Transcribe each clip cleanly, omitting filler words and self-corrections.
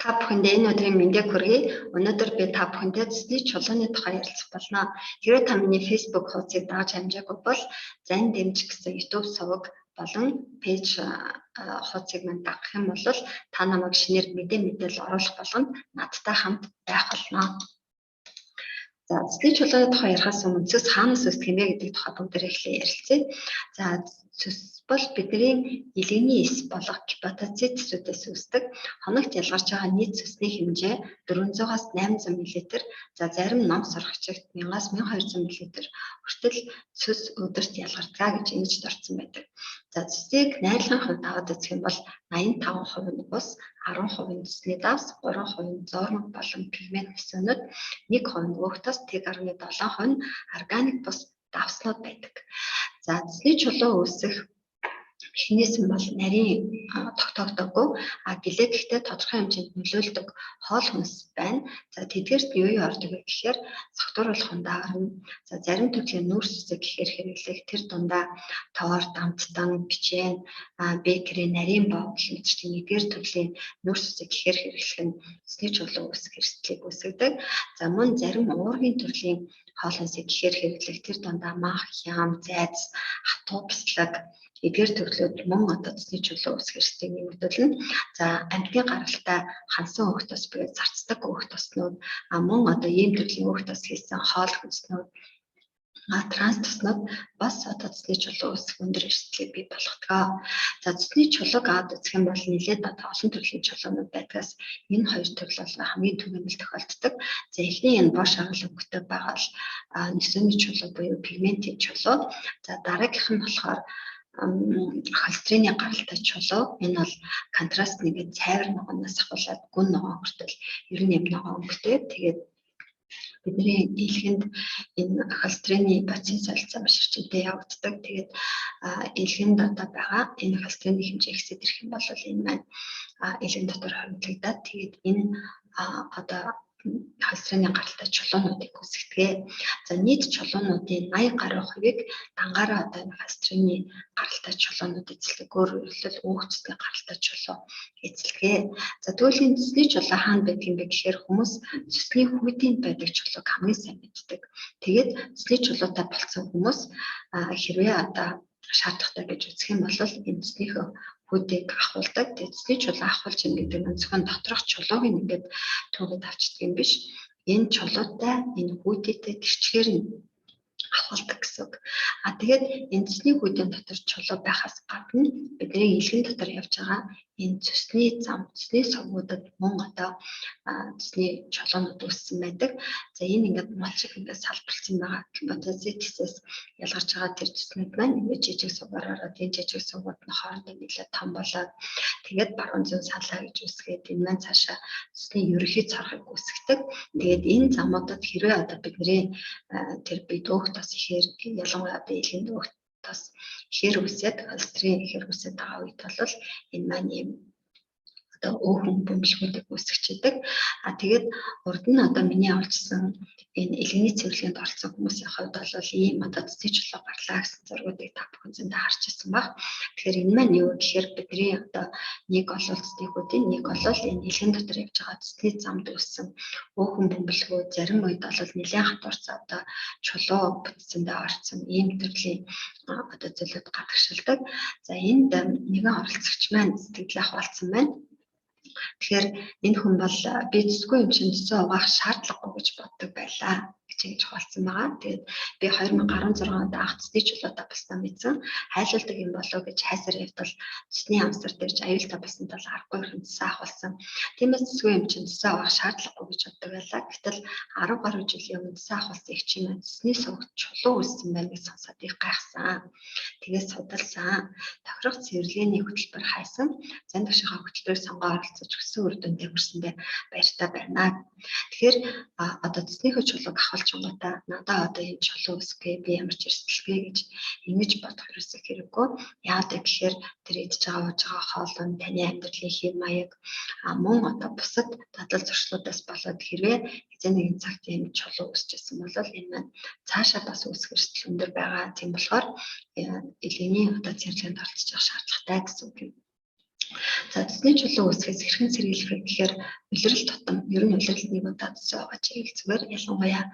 Та бүхэндээ энэ өдрийн мэндийг хүргэе. Өнөөдөр би та бүхэнтэй цэцний чулууны тухай ярилцах болно. Хэрвээ та миний Facebook хуудсыг дааж амжаагүй бол Зан Дэмж гэсэн YouTube суваг болон пэйж хуудсыг мань дагах юм бол та намайг шинээр мэдээлэл оруулах болгонд надтай хамт байх болно. За цэцний чулууны тухай ярихаас өмнө цэс хаанаас үүсдэг юм бэ гэдэг тухай бүгдээр эхлээ ярилцъя. За цэс бол бидний илгэний эс болох гепатоцитсүүдээс үүсдэг. Хоногт ялгарч байгаа нийт цэсний хэмжээ 400-аас 800 мл. За зарим ном сурагчид 1000-аас 1200 мл хүртэл цэс өдөрт ялгардаг гэж ингэж дурдсан байдаг. За цэсийг найрлагын хувьд аваад үзэх юм бол 85% нь бус, 10% цэсний давс, 3% зоормог болон пигмент өсөөнүүд, 1% нь өөхтөс, тэг 17% нь органик бус давснууд байдаг. За цэсний чулуу үүсэх эхнээсэн бол нарийн тогтоогдоогүй гэлээ гэхдээ тодорхой хэмжээнд нөлөөлдөг хоол хүнс байна. За тэдгээрт юу ордог вэ гэхээр согтууруулах хундаа орно. За зарим төрлийн нүүрс үсэг гэхээр хэрэглэх тэр дундаа тоор, дамттан, бичэн, бекери, нарийн боо гэмтчлийн эдгээр төрлийн нүүрс үсэг гэхээр хэрэглэх нь цэсний чулуу үүсэх эрсдлийг үүсгэдэг. За мөн зарим уургийн төрлийн хоол хүнсийг гэхээр хэрэглэх тэр дундаа мах, хям, зайц, хатуу, бяцлаг эдгээр төрлүүд мөн одоо цэсний чулуу үүсэх эрсдлийг нэмэгдүүлнэ. За амьтны гаралтай хансан өөх тос буюу зарцдаг өөх тоснууд мөн одоо ийм төрлийн өөх тос хийсэн хоол хүнснүүд транс тоснууд бас одоо цэсний чулуу үүсэх өндөр эрсдлийг бий болгодог. За цэсний чулууг аваад үзэх юм бол нэлээд одоо олон төрлийн чулуунууд байдгаас энэ хоёр төрөл бол хамгийн түгээмэл тохиолддог. За эхний энэ бош агал өнгөтэй байгаа бол нөсөөний чулуу буюу пигментийн чулуу. За дараагийнх нь болохоор холестерины гаралтай чулуу. Энэ бол контраст нэгэд цайвар ногооноос ахуулаад гүн ногоон хүртэл 90 ногоон өнгөтэй. Тэгээд бидний илгэнд энэ холестерины бацин солилцоо маш хүчтэй явагддаг. Тэгээд илгэнд одоо байгаа энэ холестерины хэмжээ ихсээд ирэх юм бол энэ маань илгэн дотор хоригдлагдаад тэгээд энэ одоо холестерины гаралтай чулуунуудыг үүсгэдэг. За нийт чулуунуудын 80 гаруй хувийг дангаараа одоо энэ холестерины гаралтай чулуунууд эзэлдэг. Өөрөөр хэлбэл өөх цэсний гаралтай чулуу эзэлдэг. За тэгвэл энэ цэсний чулуу хаана байдаг юм бэ гэхээр хүмүүс цэсний хүйтэнд байдаг чулууг хамгийн сайн мэддэг. Тэгээд цэсний чулуутай болсон хүмүүс хэрвээ одоо шаардлагатай гэж үзэх юм бол энэ цэснийхөө хүйтэйг ахуулдаг. Тэгээд цэсний чулуу ахуулж юм гэдэг нь зөвхөн доторх чулууг ингээд түүгээд авчдаг юм биш. Энэ чулуутай энэ хүйтэйтэй гэрчгээр нь ахуулдаг гэсэн үг. Тэгээд энэ цэсний хүйдийн дотор чулуу байхаас гадна бидний илгэн дотор явж байгаа энэ цэсний зам, цэсний совгуудад мөн одоо цэсний чулуунууд үүссэн байдаг. За энэ ингээд мал шиг ингээд салбарлсан байгаа. Гепатоцитсээс ялгарч байгаа тэр цэснүүд маань ингээд жижиг сугаар ороод энэ жижиг сугууд нь хоорондоо нэлээд том болоод тэгээд баруун зүүн салаа гэж үсгээд энэ маань цаашаа цэсний ерөнхий цорхыг үүсгдэг. Тэгээд энэ замуудад хэрвээ одоо бидний тэр бид өөх тос ихээр ялангуяа одоо илгэнд өөх тос ихээр үсээд холестерин ихээр үсээд байгаа үед бол энэ маань юм одоо өөхөн бөмбөлгүүдийг үүсгэждэг. Тэгээд урд нь одоо миний авчсан энэ илгэний цэвэрлэгэнд орсон хүмүүсийн хувьд бол ийм одоо цэцний чулуу гарлаа гэсэн зургуудыг та бүхэн зөндөө харж ирсэн баг. Тэгэхээр энэ маань юу гэхээр бидний одоо нэг олол цэцний хүүдийн нэг олол энэ илгэн дотор явж байгаа цэцний замд үүссэн өөхөн бөмбөлгүүд зарим үед бол нэлээд хатуурцаа одоо чулуу бүтцэндээ орсон ийм төрлийн одоо зүйлүүд гадагшилдаг. За энд нэгэн оролцогч маань сэтгэлээ хаваалцсан байна. Тэгэхээр энэ хүн бол би зүсгүй юм шиг цэцэн угаах шаардлагагүй гэж боддог байлаа гэж ингэж хаваалцсан байгаа. Тэгээд би 2016 онд анх цэцний чулуутай болсон мэдсэн. Хайлуулдаг юм болов гэж хайсаар явдал цэцний амсар дээр аюултай болсон тул аргагүй хэрэг цэцэн авахулсан. Тиймээс зүсгүй юм чинь цэцэн угаах шаардлагагүй гэж боддог байлаа. Гэтэл 10 гаруй жилийн өмнө цэцэн авахулсан их чинь цэцний сувагт чулуу үүссэн байна гэж сонсоод их гайхсан. Тэгээд судалсан. Тохирох цэвэрлэгээний хөтөлбөр хайсан. Зан төвшийнхаа хөтөлбөрийг сонгоо оролцож өссөн үр дүндээ хүрсэндээ баяртай байна. Тэгэхээр одоо цэцнийхөө чулууг авахулж байгаа надаа одоо энэ чулуу үсгээ би ямар ч эрсдэлгүй гэж ингэж бодох хэрэгсэх хэрэггүй. Яагаад гэхээр тэр идж байгаа ууж байгаа хоолой нь таны амьдралын хэв маяг мөн одоо бусад дадал зуршлуудаас болоод хэрвээ эзэн нэгэн цагт энэ чулуу үсчихсэн бол энэ маань цаашаа бас үүсэх эрсдэл өндөр байгаа. Тийм болохоор илгэний одоо цэвэрлэгэнд оролцож явах шаардлагатай гэсэн үг юм. За цэцний чулуу үүсгэхээс хэрхэн сэргийлэх вэ гэхээр улирал тутам ер нь улиралд нэг удаа цэцэн байгаа чиг зүгээр ялангуяа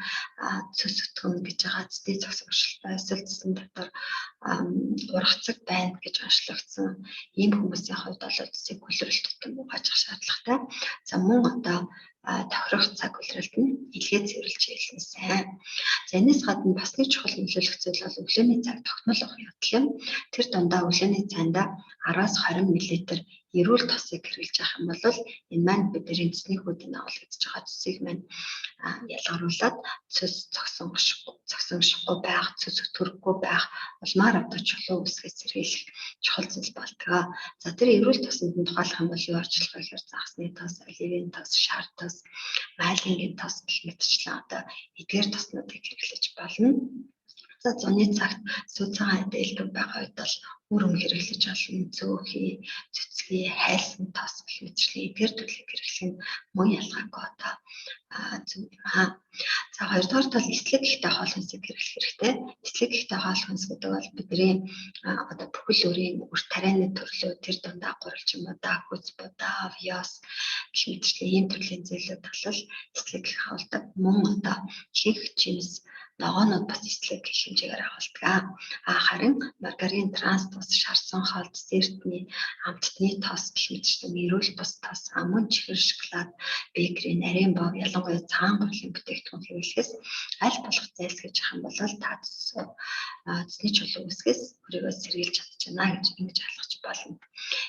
цэс өтгөн гэж байгаа цэцний цогц оршилтой эсвэл цэцэн дотор ургацаг байна гэж онцлогдсон ийм хүмүүсийн хувьд бол цэцийг улирал тутам угаажих шаардлагатай. За мөн одоо тохирох цаг улиралд нь илгээ цэвэрлж хэлсэн сайн. За энэс гадна бас нэг чухал нөлөөлөх зүйл бол өглөөний цаг тогтмол ах явдал юм. Тэр дундаа өглөөний цайнд 10-аас 20 мл эрүүл тосыг хэрэглэж авах юм бол энэ маань бидний цэцний хүүдийн агуулгадж байгаа цэцийг маань ялгаруулад цэс цогсонгохгүй байх, цэс өтгөрөхгүй байх улмаар одоо чулуу үүсгэж сэргийлэх чухал зүйл болдог. За тэр эрүүл тоснд нь тухайлах юм бол юу орчлох вэ гэхээр загсны тос, оливын тос, шар тос, майлингийн тос гэх мэтчлэн одоо эдгээр тоснуудыг хэрэглэж болно. За зуны цагт сүүцэн дэйлдэг байгаа үед бол үрэн хэрэглэж болно. Зөөхий, цэцгий, хайлсан тос гэх мэтчлэн эдгээр төрлийг хэрэглэх нь мөн ялгаагүй одоо зүйл юм. За хоёрдугаар тал эслэг ихтэй хоол хүнсийг хэрэглэх хэрэгтэй. Эслэг ихтэй хоол хүнс гэдэг бол бидний одоо бүхэл өрийн үр тарианы төрлөө тэр дундаа гурвалж юм удаа, хүч будаа, авьяас гэх мэтчлэн ийм төрлийн зүйлүүд бол эслэг их хоолдог. Мөн одоо чих, чимс, ногоонууд бас эслэг гэх хэмжээгээр агуулдаг. Харин маргарин, транс тос, шарсан хоол, десертний, амттны тос гэх мэтчлэн эрүүл бус тос, мөн чихэр, шоколад, бекери, нарийн бов, ялангуяа цагаан гурилын бүтээгдэхүүн хэрэглэхээс аль болох зайлсхийж авах юм бол та цэцний чулуу үүсгээс өөрийгөө сэргийлж чадчихна гэж ингэж ойлгож болно.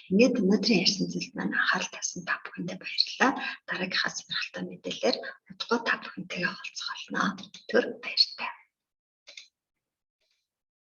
Ингээд өнөөдрийн ярьсан зүйлд маань анхаарал тавьсан та бүхэндээ баярлалаа. Дараагийнхаа сонирхолтой мэдээлэлээр удахгүй та бүхэнтэйгээ уулзах болно.